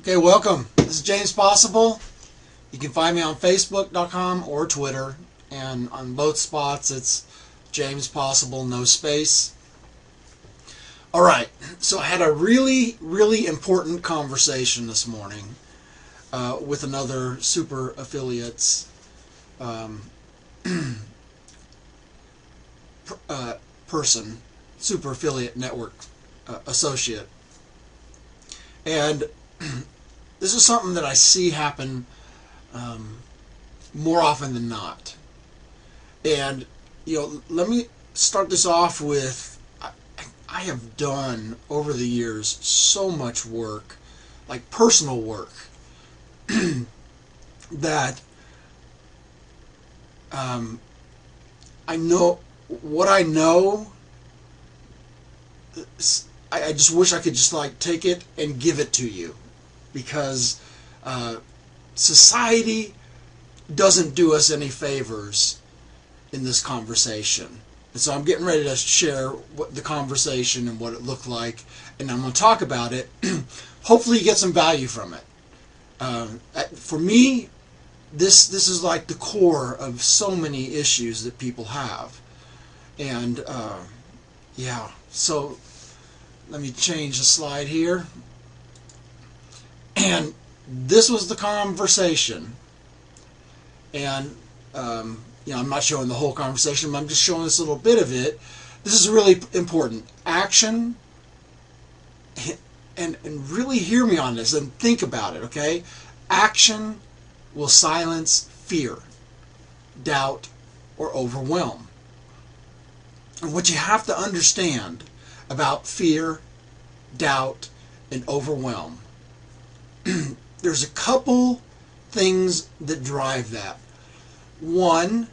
Okay, welcome. This is James Possible. You can find me on Facebook.com or Twitter, and on both spots it's James Possible, no space. Alright, so I had a really important conversation this morning with another super affiliates person, super affiliate network associate. And this is something that I see happen more often than not. And, let me start this off with, I have done over the years so much work, like personal work, that I know what I know. I just wish I could just take it and give it to you, because society doesn't do us any favors in this conversation. And so I'm getting ready to share what the conversation and what it looked like, and I'm going to talk about it. Hopefully you get some value from it. For me, this is like the core of so many issues that people have. And yeah, so let me change the slide here. And this was the conversation. And I'm not showing the whole conversation, but I'm just showing this little bit of it. This is really important. Action, and really hear me on this and think about it, okay? Action will silence fear, doubt, or overwhelm. And what you have to understand about fear, doubt, and overwhelm, there's a couple things that drive that. One,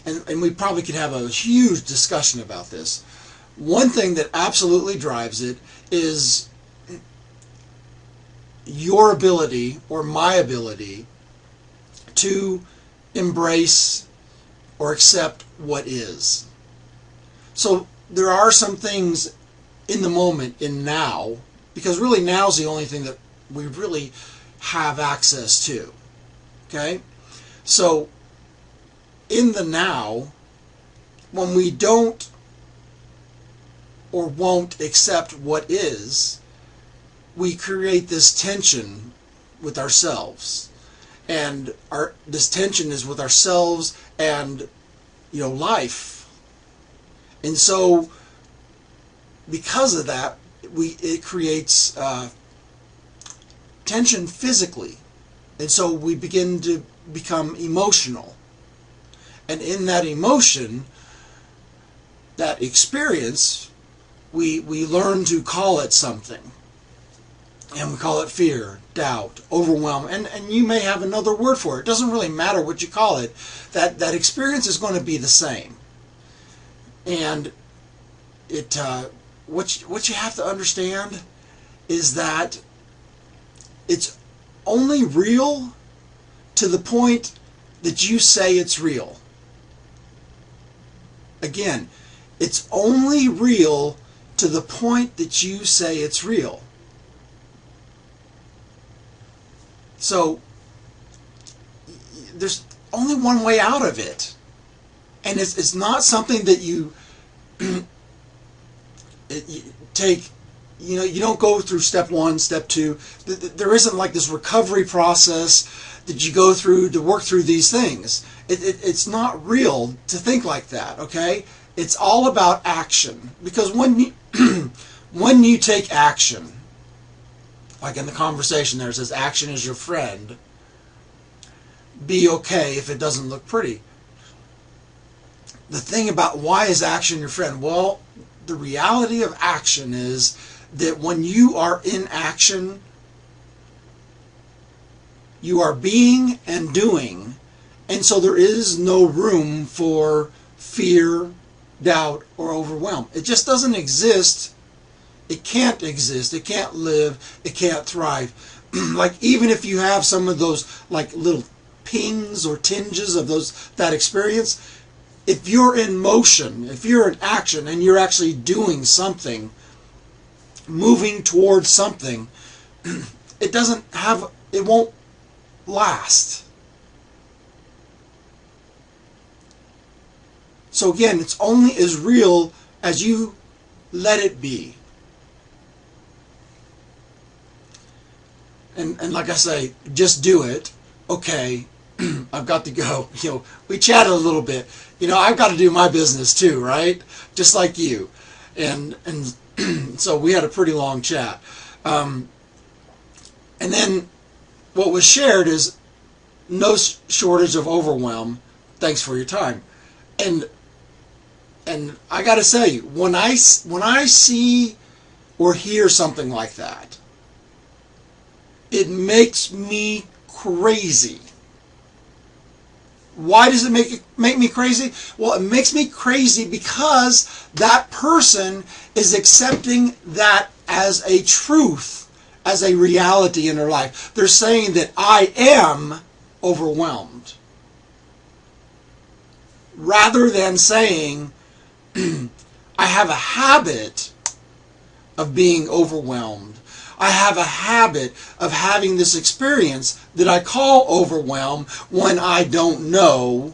and we probably could have a huge discussion about this. One thing that absolutely drives it is your ability, or my ability, to embrace or accept what is. So there are some things in the moment, in now, because really now is the only thing that we really have access to. Okay? So in the now, when we don't or won't accept what is, we create this tension with ourselves. And this tension is with ourselves and life. And so because of that, it creates tension physically. And so we begin to become emotional. And in that emotion, that experience, we learn to call it something. And we call it fear, doubt, overwhelm. And you may have another word for it. It doesn't really matter what you call it. That experience is going to be the same. And what you have to understand is that it's only real to the point that you say it's real. Again, it's only real to the point that you say it's real. So there's only one way out of it. And it's not something that you take, you don't go through step one, step two. There isn't like this recovery process that you go through to work through these things. It's not real to think like that, okay? It's all about action. Because when you take action, like in the conversation there, it says action is your friend. Be okay if it doesn't look pretty. The thing about why is action your friend? Well, the reality of action is that when you are in action, you are being and doing, and so there is no room for fear, doubt, or overwhelm. It just doesn't exist. It can't exist. It can't live. It can't thrive. Like even if you have some of those like little pings or tinges of that experience, if you're in motion, if you're in action and you're actually doing something, moving towards something, it won't last. So again, it's only as real as you let it be. And like I say, just do it. Okay, I've got to go. We chatted a little bit. I've got to do my business too, right? Just like you. And so we had a pretty long chat. And then what was shared is no shortage of overwhelm. Thanks for your time. And I got to say, when I see or hear something like that, it makes me crazy. Why does it make me crazy? Well, it makes me crazy because that person is accepting that as a truth, as a reality in their life. They're saying that I am overwhelmed, rather than saying I have a habit of being overwhelmed. I have a habit of having this experience that I call overwhelm when I don't know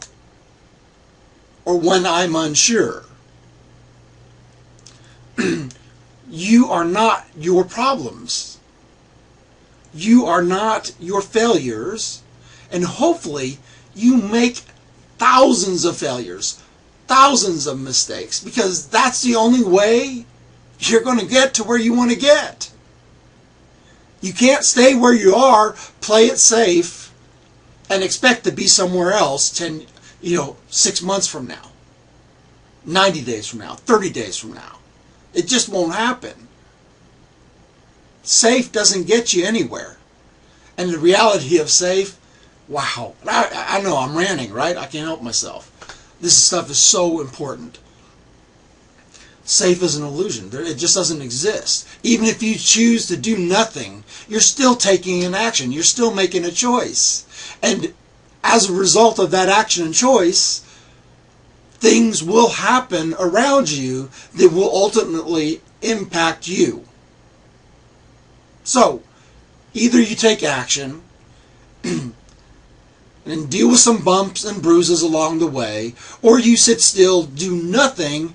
or when I'm unsure. You are not your problems. You are not your failures. And hopefully you make thousands of failures, thousands of mistakes, because that's the only way you're going to get to where you want to get. You can't stay where you are, play it safe, and expect to be somewhere else 6 months from now, 90 days from now, 30 days from now. It just won't happen. Safe doesn't get you anywhere. And the reality of safe, wow. I know I'm ranting, right? I can't help myself. This stuff is so important. Safe is an illusion. It just doesn't exist. Even if you choose to do nothing, you're still taking an action. You're still making a choice. And as a result of that action and choice, things will happen around you that will ultimately impact you. So, either you take action and deal with some bumps and bruises along the way, or you sit still, do nothing,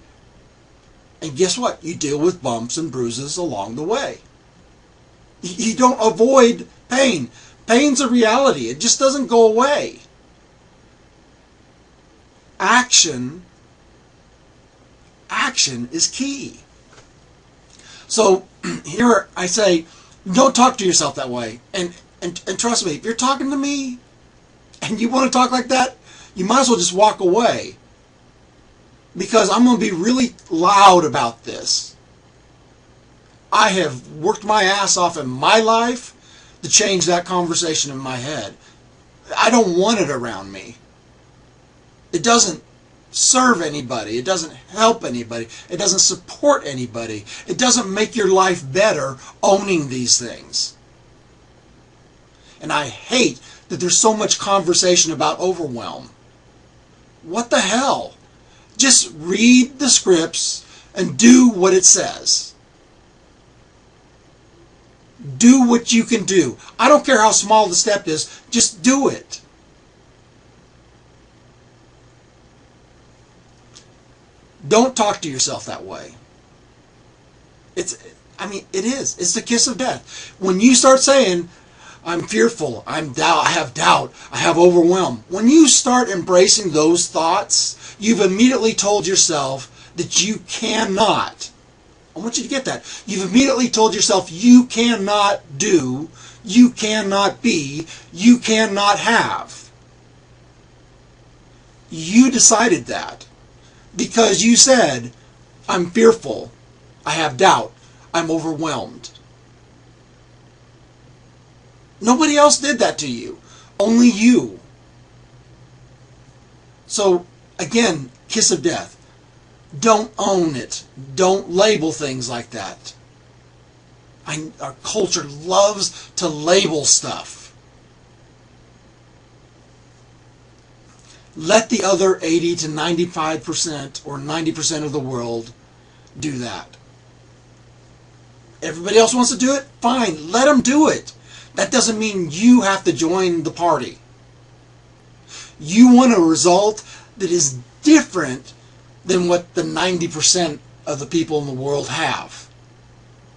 and guess what? You deal with bumps and bruises along the way. You don't avoid pain. Pain's a reality. It just doesn't go away. Action is key. So here I say, don't talk to yourself that way. And trust me, if you're talking to me and you want to talk like that, you might as well just walk away. Because I'm going to be really loud about this. I have worked my ass off in my life to change that conversation in my head. I don't want it around me. It doesn't serve anybody. It doesn't help anybody. It doesn't support anybody. It doesn't make your life better owning these things. And I hate that there's so much conversation about overwhelm. What the hell? Just read the scripts and do what it says. Do what you can do. I don't care how small the step is. Just do it. Don't talk to yourself that way. It is. It's the kiss of death. When you start saying, I'm fearful, I have doubt, I have overwhelm. When you start embracing those thoughts, you've immediately told yourself that you cannot. I want you to get that. You've immediately told yourself you cannot do, you cannot be, you cannot have. You decided that because you said, I'm fearful, I have doubt, I'm overwhelmed. Nobody else did that to you. Only you. So, again, kiss of death. Don't own it. Don't label things like that. Our culture loves to label stuff. Let the other 80 to 95% or 90% of the world do that. Everybody else wants to do it? Fine. Let them do it. That doesn't mean you have to join the party. You want a result that is different than what the 90% of the people in the world have.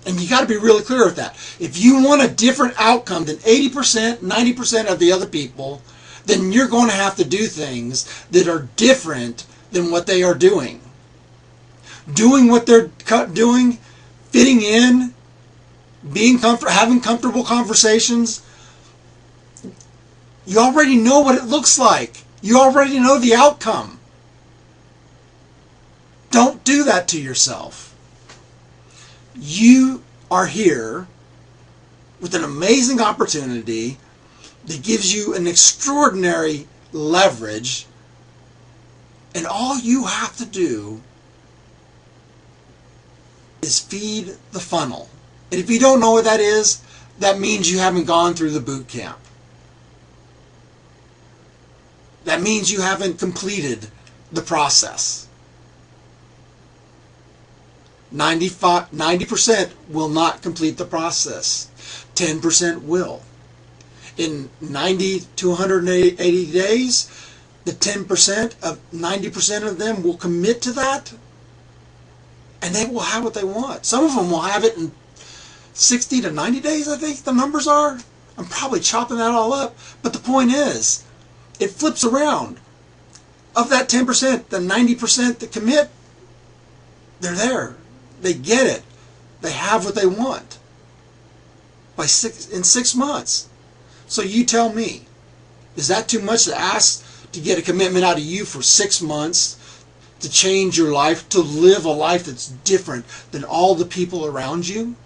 And you got to be really clear with that. If you want a different outcome than 80%, 90% of the other people, then you're going to have to do things that are different than what they are doing. Doing what they're doing, fitting in, having comfortable conversations. You already know what it looks like. You already know the outcome. Don't do that to yourself. You are here with an amazing opportunity that gives you an extraordinary leverage, and all you have to do is feed the funnel. And if you don't know what that is, that means you haven't gone through the boot camp. That means you haven't completed the process. 90% will not complete the process. 10% will. In 90 to 180 days, the 10% of 90% of them will commit to that, and they will have what they want. Some of them will have it in 60 to 90 days, I think the numbers are. I'm probably chopping that all up, but the point is, it flips around. Of that 10%, the 90% that commit, they're there. They get it. They have what they want in 6 months. So you tell me, is that too much to ask to get a commitment out of you for 6 months to change your life, to live a life that's different than all the people around you?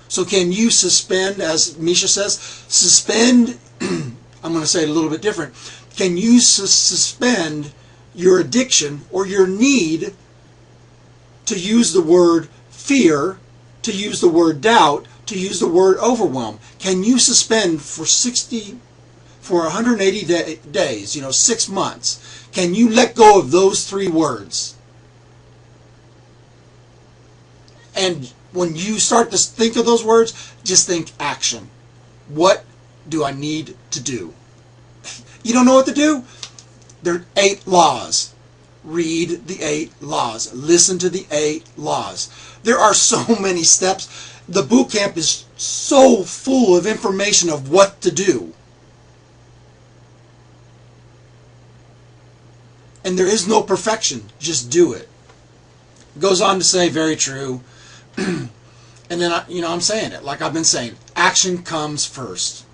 So can you suspend, as Misha says, suspend, I'm going to say it a little bit different, can you suspend your addiction or your need to use the word fear, to use the word doubt, to use the word overwhelm? Can you suspend for 180 days, 6 months? Can you let go of those 3 words? And when you start to think of those words, just think action. What do I need to do? You don't know what to do? There are 8 laws. Read the 8 laws. Listen to the 8 laws. There are so many steps. The boot camp is so full of information of what to do. And there is no perfection. Just do it. It goes on to say, very true. And then, I'm saying it like I've been saying. Action comes first.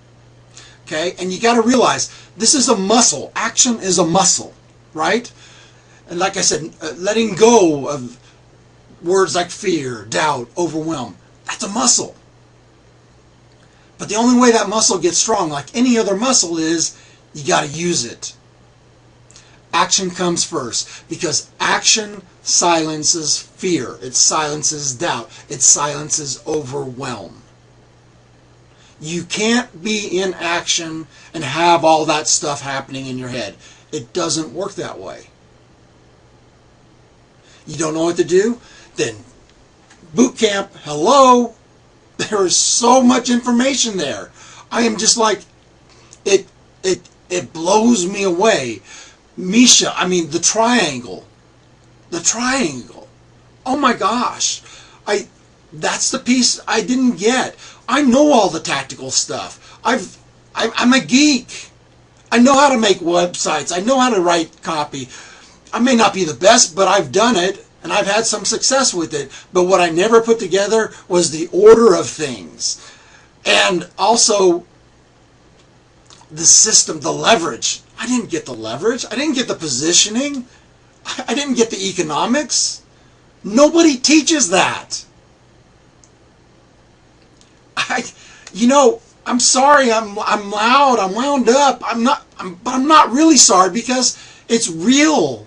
Okay? And you got to realize, this is a muscle. Action is a muscle. Right? And like I said, letting go of words like fear, doubt, overwhelm, that's a muscle. But the only way that muscle gets strong, like any other muscle, is you got to use it. Action comes first, because action silences fear. It silences doubt. It silences overwhelm. You can't be in action and have all that stuff happening in your head. It doesn't work that way. You don't know what to do? Then boot camp, hello. There is so much information there. I am just like, it blows me away. Misha, the triangle. The triangle. Oh my gosh. That's the piece I didn't get. I know all the tactical stuff. I'm a geek. I know how to make websites. I know how to write copy. I may not be the best, but I've done it, and I've had some success with it. But what I never put together was the order of things. And also the system, the leverage. I didn't get the leverage. I didn't get the positioning. I didn't get the economics. Nobody teaches that. I'm sorry, I'm loud, I'm wound up. But I'm not really sorry, because it's real.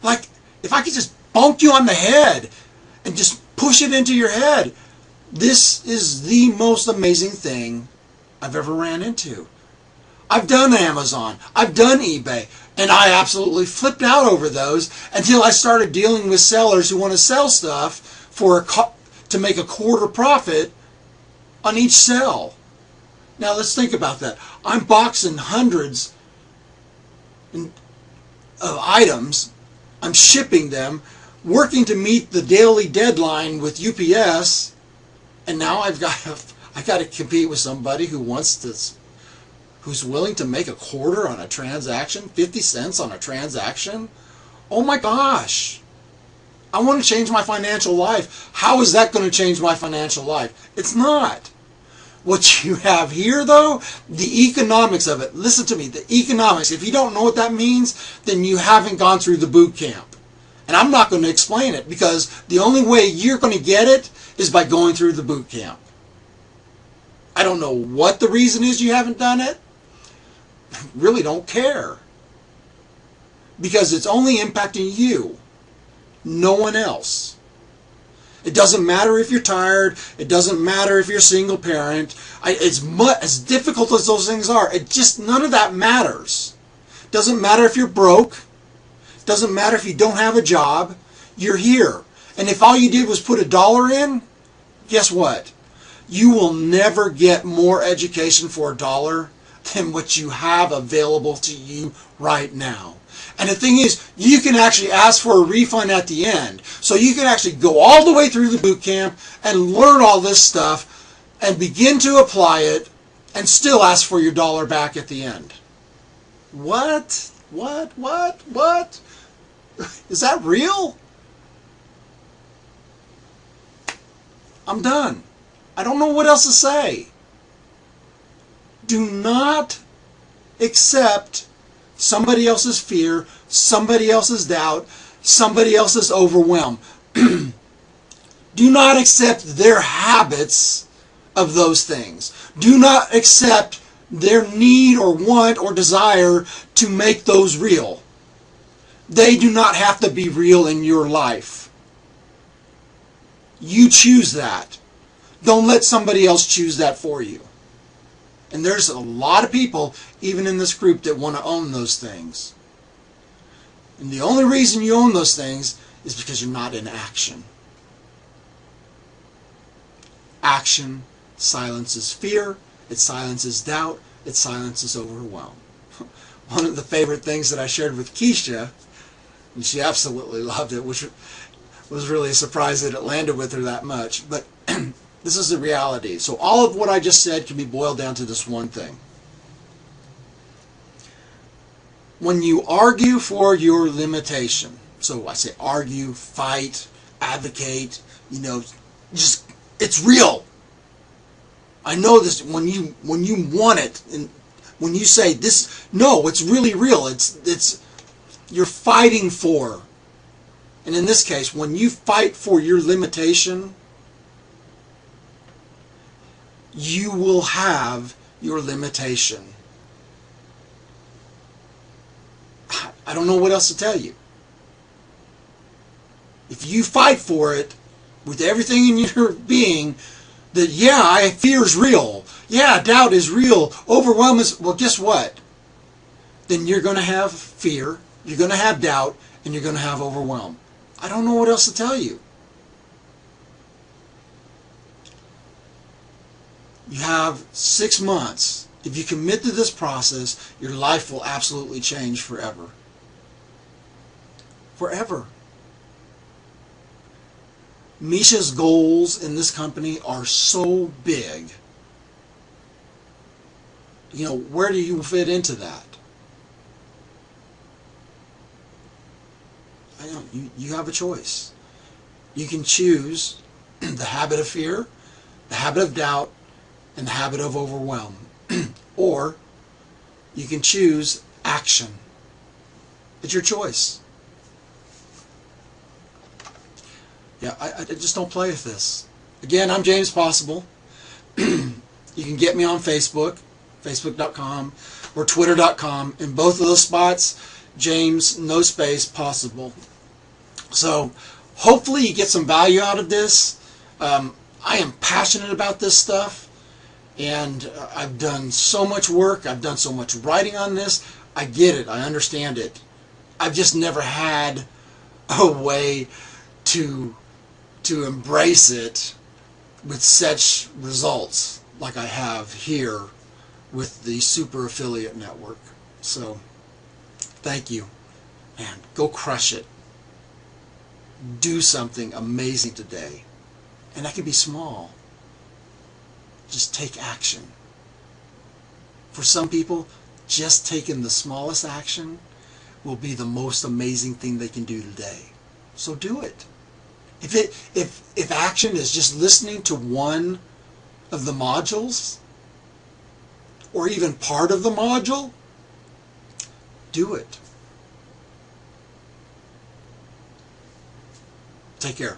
Like, if I could just bonk you on the head and just push it into your head. This is the most amazing thing I've ever ran into. I've done Amazon, I've done eBay, and I absolutely flipped out over those until I started dealing with sellers who want to sell stuff to make a quarter profit on each cell. Now let's think about that. I'm boxing hundreds of items. I'm shipping them, working to meet the daily deadline with UPS, and now I got to compete with somebody who's willing to make a quarter on a transaction, 50 cents on a transaction. Oh my gosh. I want to change my financial life. How is that going to change my financial life? It's not. What you have here, though, the economics of it. Listen to me, the economics. If you don't know what that means, then you haven't gone through the boot camp. And I'm not going to explain it, because the only way you're going to get it is by going through the boot camp. I don't know what the reason is you haven't done it. Really don't care. Because it's only impacting you, no one else. It doesn't matter if you're tired. It doesn't matter if you're a single parent. As difficult as those things are, none of that matters. It doesn't matter if you're broke. It doesn't matter if you don't have a job. You're here. And if all you did was put $1 in, guess what? You will never get more education for $1 than what you have available to you right now. And the thing is, you can actually ask for a refund at the end. So you can actually go all the way through the boot camp and learn all this stuff and begin to apply it and still ask for your $1 back at the end. What? What? Is that real? I'm done. I don't know what else to say. Do not accept somebody else's fear, somebody else's doubt, somebody else's overwhelm. Do not accept their habits of those things. Do not accept their need or want or desire to make those real. They do not have to be real in your life. You choose that. Don't let somebody else choose that for you. And there's a lot of people, even in this group, that want to own those things. And the only reason you own those things is because you're not in action. Action silences fear. It silences doubt. It silences overwhelm. One of the favorite things that I shared with Keisha, and she absolutely loved it, which was really a surprise that it landed with her that much. But this is the reality. So all of what I just said can be boiled down to this one thing. When you argue for your limitation, so I say argue, fight, advocate, just, it's real. I know this when you want it, and when you say this, no, it's really real. It's you're fighting for. And in this case, when you fight for your limitation, you will have your limitation. I don't know what else to tell you. If you fight for it with everything in your being, that fear is real. Yeah, doubt is real. Overwhelm is, well, guess what? Then you're going to have fear, you're going to have doubt, and you're going to have overwhelm. I don't know what else to tell you. You have 6 months. If you commit to this process, your life will absolutely change forever. Forever. Misha's goals in this company are so big. Where do you fit into that? You have a choice. You can choose the habit of fear, the habit of doubt, and the habit of overwhelm. Or you can choose action. It's your choice. Yeah, I just don't play with this. Again, I'm James Possible. You can get me on Facebook, facebook.com, or twitter.com. In both of those spots, James, no space, Possible. So hopefully you get some value out of this. I am passionate about this stuff. And I've done so much work. I've done so much writing on this. I get it. I understand it. I've just never had a way to embrace it with such results like I have here with the Super Affiliate Network. So thank you, and go crush it. Do something amazing today, and that can be small. Just take action. For some people, just taking the smallest action will be the most amazing thing they can do today. So do it. If action is just listening to one of the modules, or even part of the module, do it. Take care.